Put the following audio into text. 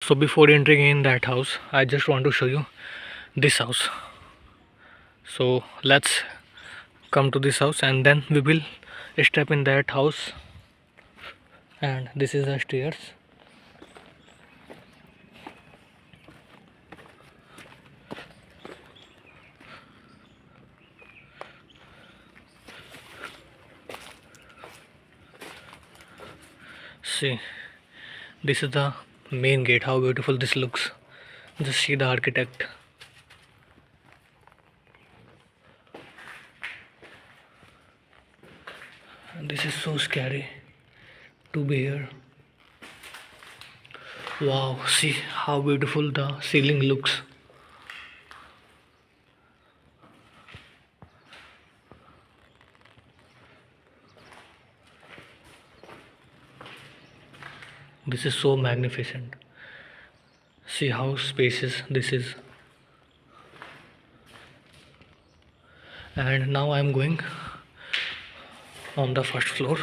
So before entering in that house, I just want to show you this house. So let's come to this house and then we will step in that house. And this is the stairs. See, this is the main gate. How beautiful this looks. Just see the architect. And this is so scary to be here. Wow, see how beautiful the ceiling looks. This is so magnificent. See how spacious this is. And now I am going on the first floor.